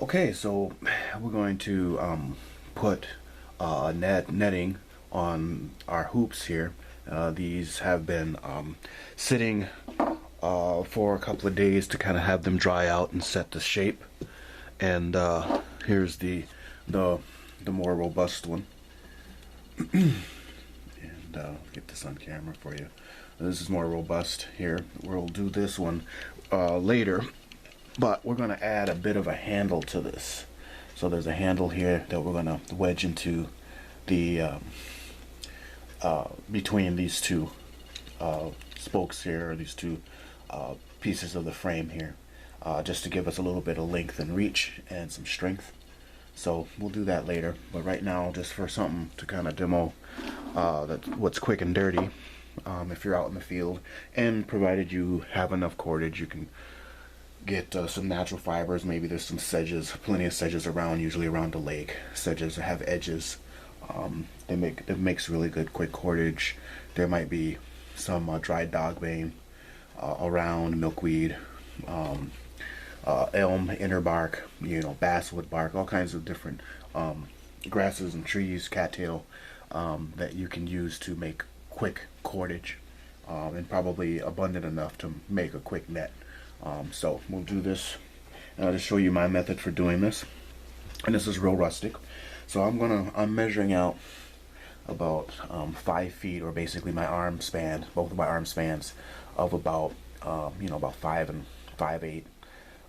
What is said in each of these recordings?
Okay, so we're going to put netting on our hoops here. These have been sitting for a couple of days to kind of have them dry out and set the shape. And here's the more robust one. And get this on camera for you. This is more robust here. We'll do this one later. But we're going to add a bit of a handle to this. So there's a handle here that we're going to wedge into the between these two spokes here, or these two pieces of the frame here, just to give us a little bit of length and reach and some strength. So we'll do that later. But right now, just for something to kind of demo what's quick and dirty, if you're out in the field, and provided you have enough cordage, you can get some natural fibers. Maybe there's some sedges, plenty of sedges around, usually around the lake. Sedges have edges. It makes really good quick cordage. There might be some dried dogbane around, milkweed, elm inner bark, basswood bark, all kinds of different grasses and trees, cattail, that you can use to make quick cordage, and probably abundant enough to make a quick net. So we'll do this, and I'll just show you my method for doing this. And this is real rustic. So I'm measuring out about 5 feet, or basically my arm span, both of my arm spans, of about about 5 and 5/8.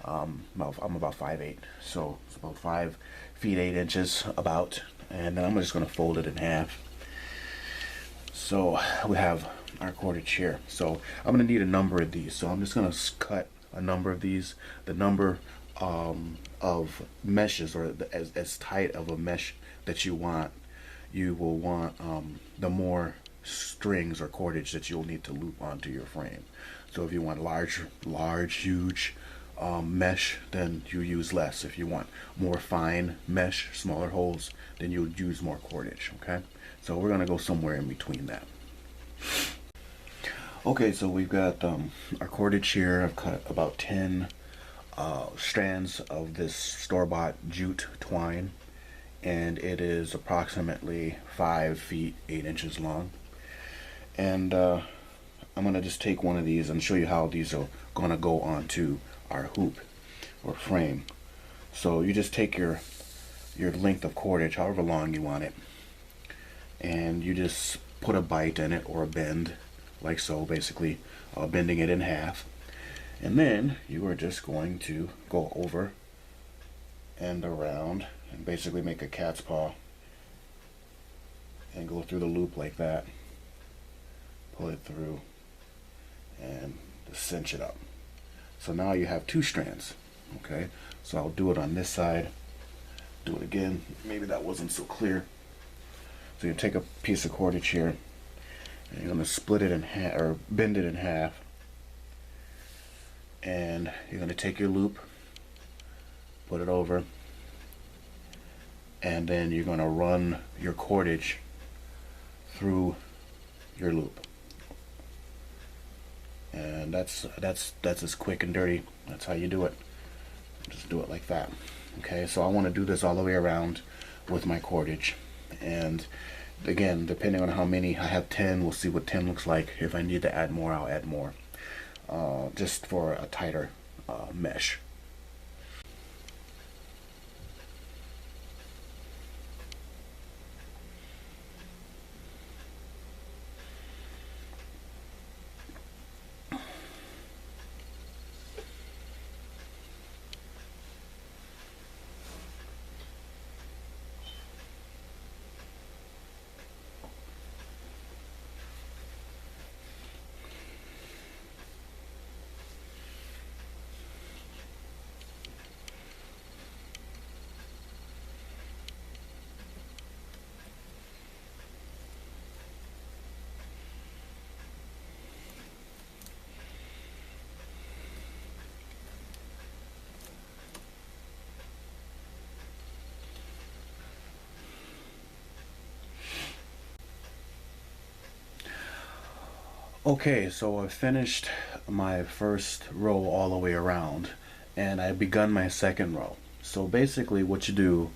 I'm about 5'8", so it's about 5 feet 8 inches about, and then I'm just going to fold it in half. So we have our cordage here. So I'm going to need a number of these. So I'm just going to cut a number of these. The number of meshes, or as tight of a mesh that you want, you will want the more strings or cordage that you'll need to loop onto your frame. So if you want large, huge mesh, then you use less. If you want more fine mesh, smaller holes, then you'll use more cordage. Okay, so we're gonna go somewhere in between that. Okay, so we've got our cordage here. I've cut about 10 strands of this store-bought jute twine, and it is approximately 5 feet 8 inches long. And I'm gonna just take one of these and show you how these are gonna go onto our hoop or frame. So you just take your length of cordage, however long you want it, and you just put a bite in it, or a bend, like so, basically bending it in half. And then you are just going to go over and around and basically make a cat's paw and go through the loop like that, pull it through, and just cinch it up. So now you have 2 strands. Okay, so I'll do it on this side, do it again. Maybe that wasn't so clear. So you take a piece of cordage here, and you're going to split it in half, or bend it in half, and you're going to take your loop, put it over, and then you're going to run your cordage through your loop. And that's as quick and dirty. That's how you do it. Just do it like that. Okay, so I want to do this all the way around with my cordage. And again, depending on how many, I have 10. We'll see what 10 looks like. If I need to add more, I'll add more, just for a tighter mesh. Okay, so I finished my first row all the way around, and I've begun my second row. So basically what you do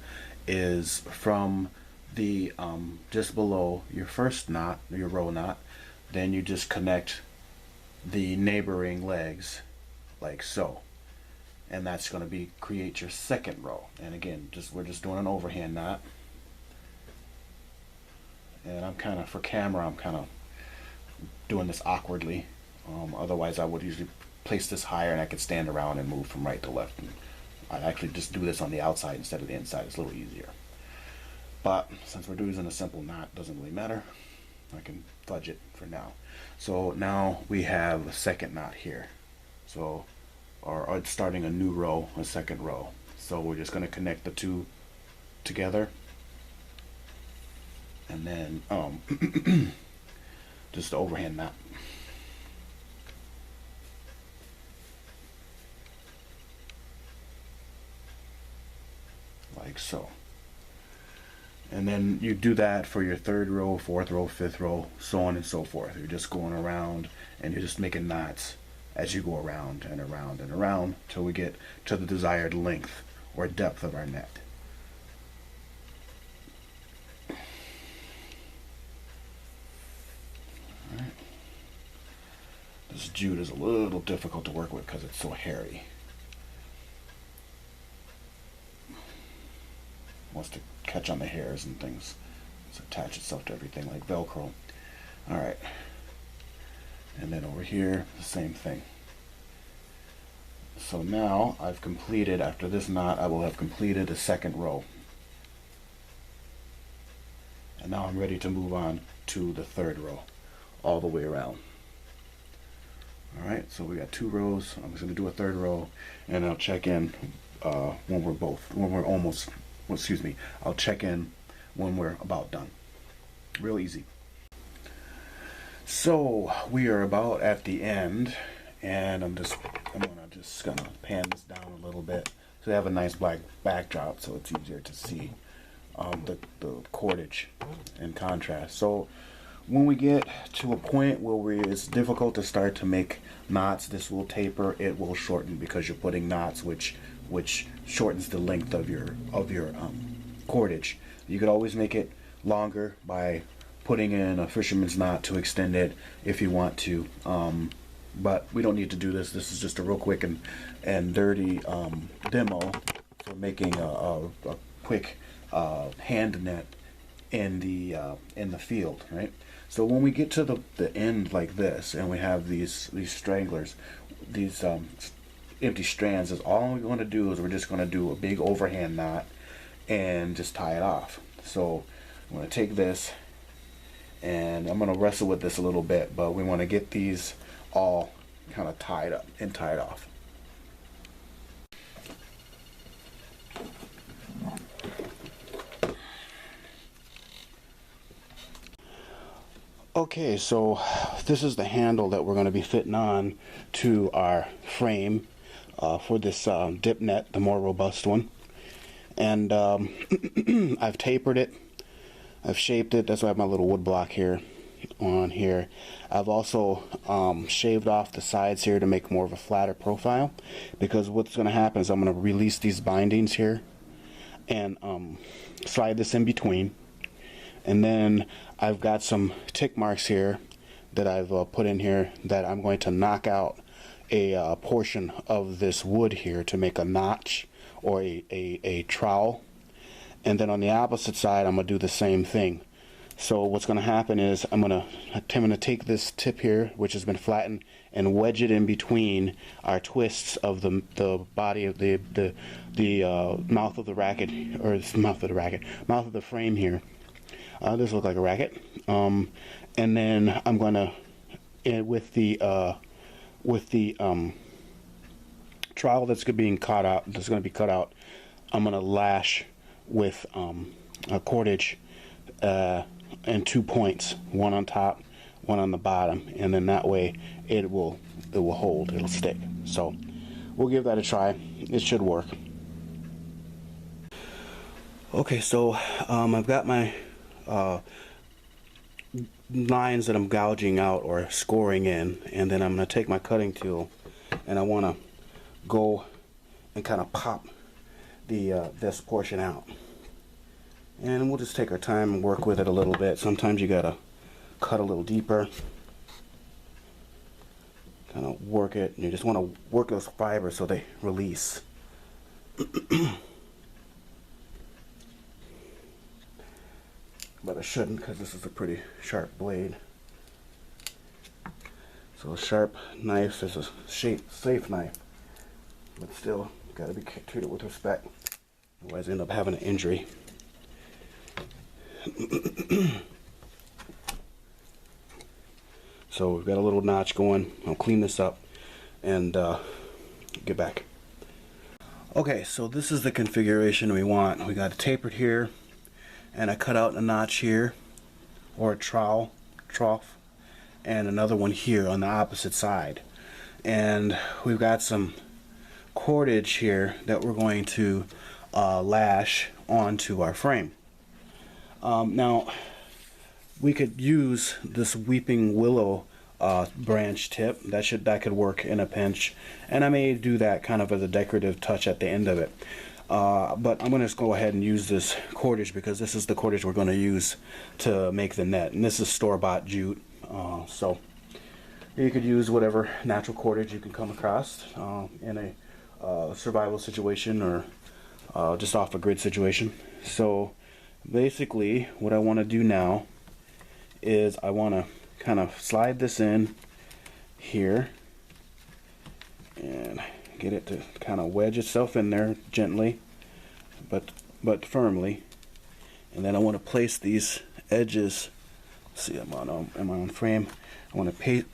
is from the just below your first knot, your row knot, then you just connect the neighboring legs like so, and that's going to be create your second row. And again, we're just doing an overhand knot, and I'm kind of, for camera, I'm kind of doing this awkwardly. Otherwise I would usually place this higher and I could stand around and move from right to left, and I actually just do this on the outside instead of the inside. It's a little easier. But since we're using a simple knot, it doesn't really matter. I can fudge it for now. So now we have a second knot here. So, or it's starting a new row, a second row. So we're just going to connect the two together, and then just the overhand knot. Like so. And then you do that for your third row, fourth row, fifth row, so on and so forth. You're just going around and you're just making knots as you go around and around and around till we get to the desired length or depth of our net. Alright. This jute is a little difficult to work with because it's so hairy. Wants to catch on the hairs and things. It's attach itself to everything like Velcro. Alright. And then over here, the same thing. So now I've completed, after this knot, I will have completed a second row. And now I'm ready to move on to the third row, all the way around. Alright, so we got 2 rows. I'm just going to do a third row, and I'll check in when we're almost, well, excuse me, I'll check in when we're about done. Real easy. So we are about at the end, and I'm just gonna pan this down a little bit so I have a nice black backdrop so it's easier to see the cordage in contrast. So when we get to a point where it's difficult to start to make knots, this will taper, it will shorten because you're putting knots, which shortens the length of your cordage. You could always make it longer by putting in a fisherman's knot to extend it if you want to, but we don't need to do this. This is just a real quick and dirty demo for making a quick hand net in the field, right? So when we get to the end like this, and we have these stranglers, these empty strands, is all we want to do is we're just going to do a big overhand knot and just tie it off. So I'm going to take this, and I'm going to wrestle with this a little bit, but we want to get these all kind of tied up and tied off. Okay, so this is the handle that we're going to be fitting on to our frame for this dip net, the more robust one. And I've tapered it, I've shaped it. That's why I have my little wood block here on here. I've also shaved off the sides here to make more of a flatter profile, because what's going to happen is I'm going to release these bindings here and slide this in between, and then I've got some tick marks here that I've put in here that I'm going to knock out a portion of this wood here to make a notch or a trowel, and then on the opposite side I'm going to do the same thing. So what's going to happen is I'm going to take this tip here, which has been flattened, and wedge it in between our twists of the body of the mouth of the racket, or mouth of the frame here. This looks like a racket. And then I'm going to, with the trowel that's going to be cut out, I'm going to lash with a cordage and 2 points, one on top, one on the bottom, and then that way it will hold, it'll stick. So we'll give that a try. It should work. Okay, so I've got my lines that I'm gouging out or scoring in, and then I'm going to take my cutting tool and I want to go and kind of pop this portion out. And we'll just take our time and work with it a little bit. Sometimes you gotta cut a little deeper, kind of work it, and you just want to work those fibers so they release. But I shouldn't, because this is a pretty sharp blade. So a sharp knife is a safe knife, but still got to be treated with respect, otherwise I end up having an injury. So we've got a little notch going. I'll clean this up and get back. Okay, so this is the configuration we want. We got it tapered here, and I cut out a notch here, or a trough, and another one here on the opposite side. And we've got some cordage here that we're going to lash onto our frame. Now, we could use this Weeping Willow branch tip. That could work in a pinch, and I may do that kind of as a decorative touch at the end of it. But I'm going to go ahead and use this cordage, because this is the cordage we're going to use to make the net, and this is store-bought jute. So you could use whatever natural cordage you can come across in a survival situation, or just off a grid situation. So basically what I want to do now is I want to kind of slide this in here and get it to kind of wedge itself in there gently but firmly, and then I want to place these edges. See, I'm on frame. I want to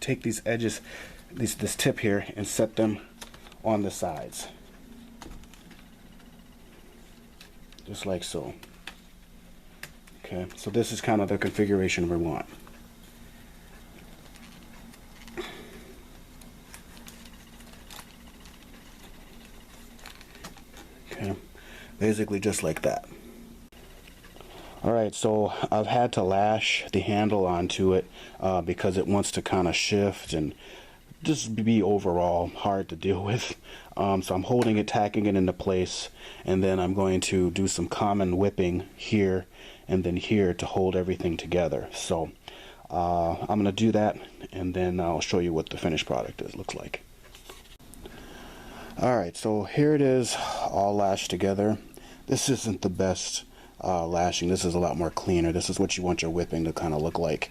take these edges, this tip here, and set them on the sides, just like so. Okay, so this is kind of the configuration we want. Okay, basically just like that. Alright, so I've had to lash the handle onto it because it wants to kind of shift and just be overall hard to deal with. So I'm holding it, tacking it into place, and then I'm going to do some common whipping here and then here to hold everything together. So I'm going to do that, and then I'll show you what the finished product looks like. Alright, so here it is, all lashed together. This isn't the best lashing. This is a lot more cleaner. This is what you want your whipping to kind of look like.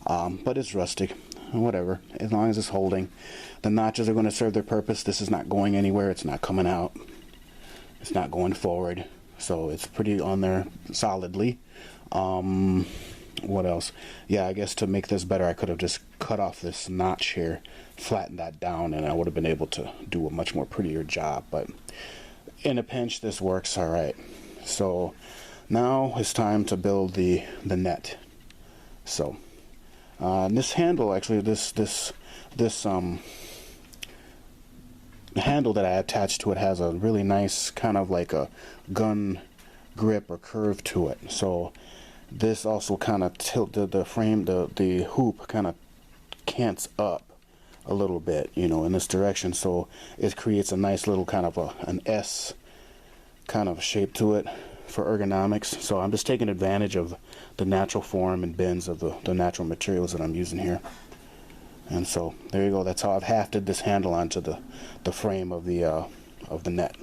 But it's rustic, whatever, as long as it's holding. The notches are going to serve their purpose. This is not going anywhere. It's not coming out. It's not going forward. So it's pretty on there solidly. What else? Yeah, I guess to make this better, I could have just cut off this notch here, flattened that down, and I would have been able to do a much more prettier job. But in a pinch, this works all right. So now it's time to build the net. So this handle, actually, this handle that I attached to it has a really nice kind of like a gun grip or curve to it. So this also kind of tilted the frame, the hoop kind of cants up a little bit, you know, in this direction. So it creates a nice little kind of an S kind of shape to it for ergonomics. So I'm just taking advantage of the natural form and bends of the natural materials that I'm using here. And so there you go. That's how I've hafted this handle onto the frame of the net.